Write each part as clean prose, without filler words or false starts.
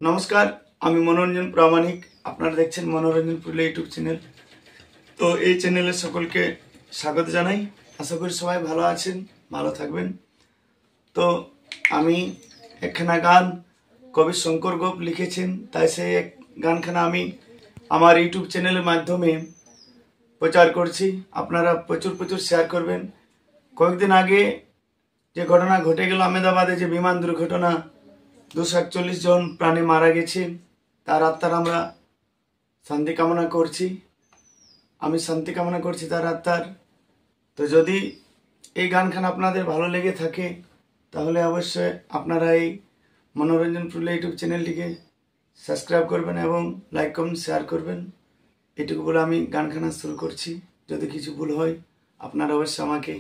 নমস্কার, আমি মনোরঞ্জন প্রামাণিক। আপনারা দেখছেন মনোরঞ্জন পুরুলিয়া ইউটিউব চ্যানেল। তো এই চ্যানেলে সকলকে স্বাগত জানাই। আশা করি সবাই ভালো আছেন, ভালো থাকবেন। তো আমি একখানা গান কবি শঙ্কর গোপ লিখেছেন, তাই সেই এক গানখানা আমি আমার ইউটিউব চ্যানেলের মাধ্যমে প্রচার করছি। আপনারা প্রচুর শেয়ার করবেন। কয়েকদিন আগে যে ঘটনা ঘটে গেল আহমেদাবাদে, যে বিমান দুর্ঘটনা, 241 জন প্রাণে মারা গেছে, তার আত্মার আমরা শান্তি কামনা করছি। আমি শান্তি কামনা করছি তার আত্মার। তো যদি এই গানখানা আপনাদের ভালো লেগে থাকে তাহলে অবশ্যই আপনারা এই মনোরঞ্জন পুরুলিয়া ইউটিউব চ্যানেলটিকে সাবস্ক্রাইব করবেন এবং লাইক কমেন্ট শেয়ার করবেন। এটুকু বলে আমি গানখানা শুরু করছি। যদি কিছু ভুল হয় আপনারা অবশ্যই আমাকে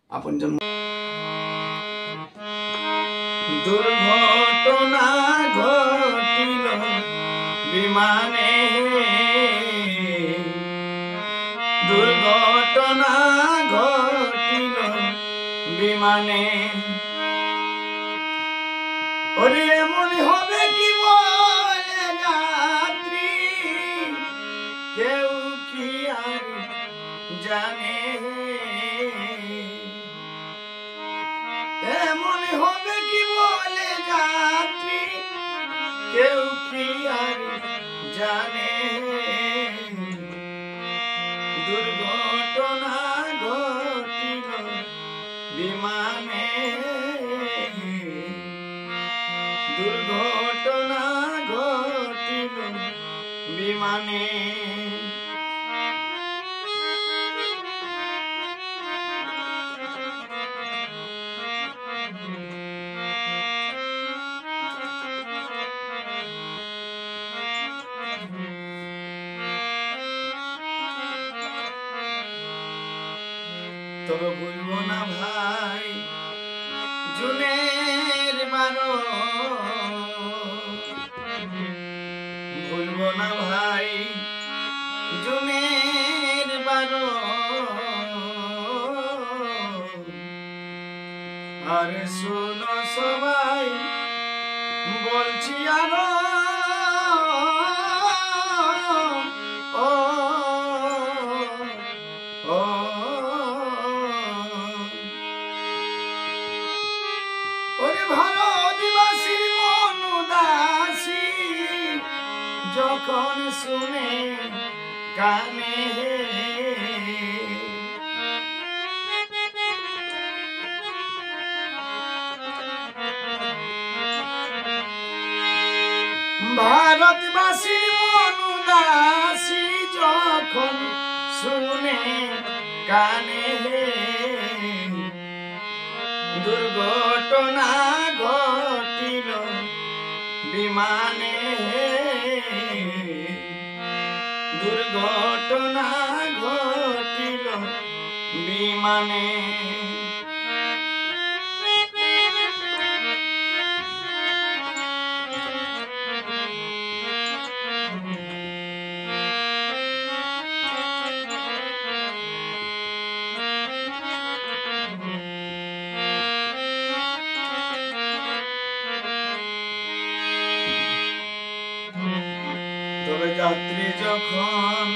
আপনজন। দুর্ঘটনা ঘটিল বিমানে, দুর্ঘটনা ঘটিল বিমানে। ওরে এমন হবে কি বলে যাত্রী, কেউ কি আর জানে। এমন হবে কি বলে যাত্রী, কেউ কি আর জানে। দুর্ঘটনা ঘটিল বিমানে, দুর্ঘটনা ঘটিল বিমানে। তবে ভুলবো না ভাই জুনের 12, ভুলবো না ভাই জুনের 12। আরে শোনো সবাই বলছি আরো, ভারতবাসীর মন উদাসী যখন শুনে কানে। ভারতবাসীর মন উদাসী যখন শুনে কানে। দুর্ঘটনা ঘটিল বিমানে, দুর্ঘটনা ঘটিল বিমানে। তবে যাত্রী যখন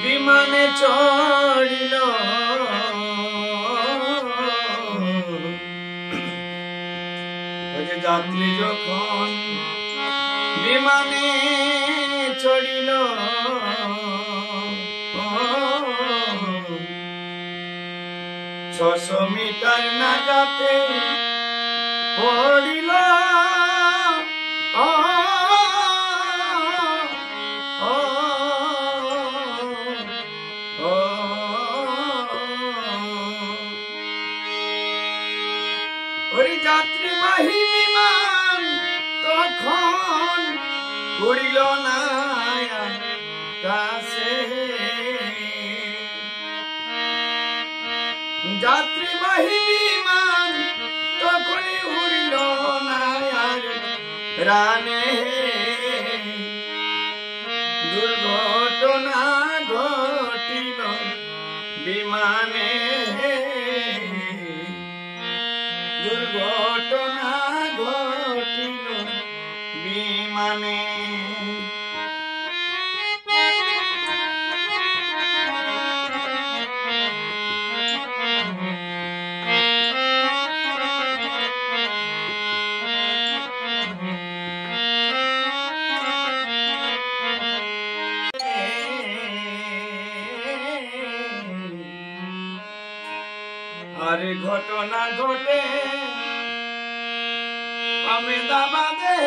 বিমানে চড়িল, যাত্রী যখন বিমানে চড়িল, 600 মিটার নাগাতে পড়িল। ওই যাত্রীবাহী বিমান তখন উড়িল না আকাশে, যাত্রীবাহী বিমান তখনই উড়িল না রানে। দুর্ঘটনা ঘটিল বিমানে, দুর্ঘটনা ঘটিল বিমানে। আর ঘটনা ঘটে আমেদাবাদে,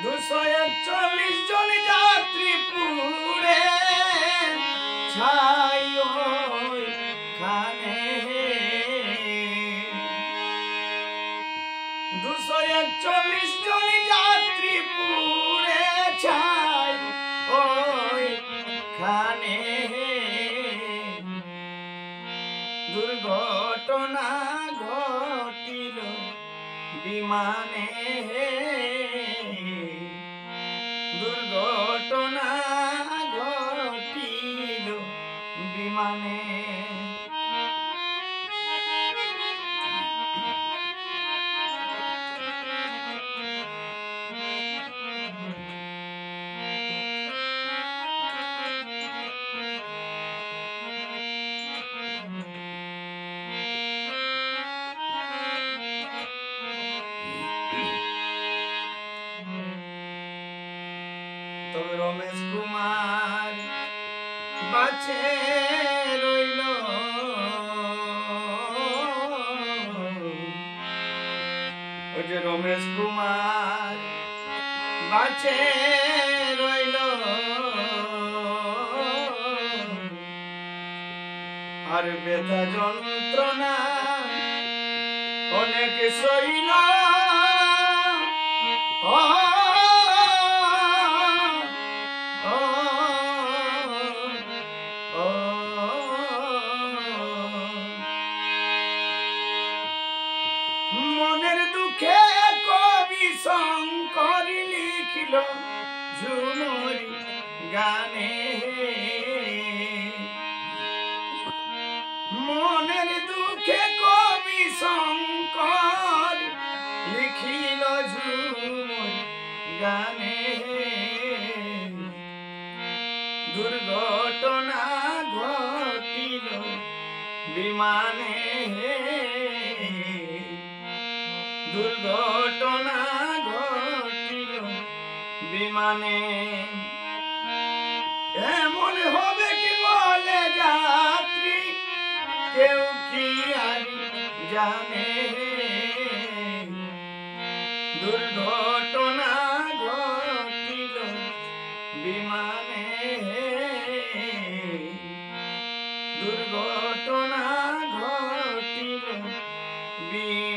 দুশো 41 জন যাত্রী পুড়ে ছাই ওইখানে। 241 জন যাত্রী পুড়ে ছাই ওইখানে। দুর্ঘটনা ঘটিল বিমানে, দুর্ঘটনা ঘটিল বিমানে। তবে রমেশ কুমার বাঁচে রইল, ওই যে রমেশ কুমার বাঁচে রইল। আর ব্যথা যন্ত্রণা অনেক সইল। মনের দুঃখে কবি শঙ্কর লিখিল ঝুমুরি গানে। মনের দুঃখে কবি শঙ্কর লিখিল ঝুমুরি গানে। দুর্ঘটনা ঘটিল বিমানে, দুর্ঘটনা ঘটিল বিমানে। এমন হবে কি বলে যাত্রী কেউ কি আর জানে। দুর্ঘটনা ঘটিল বিমানে, দুর্ঘটনা ঘটিল বিমানে।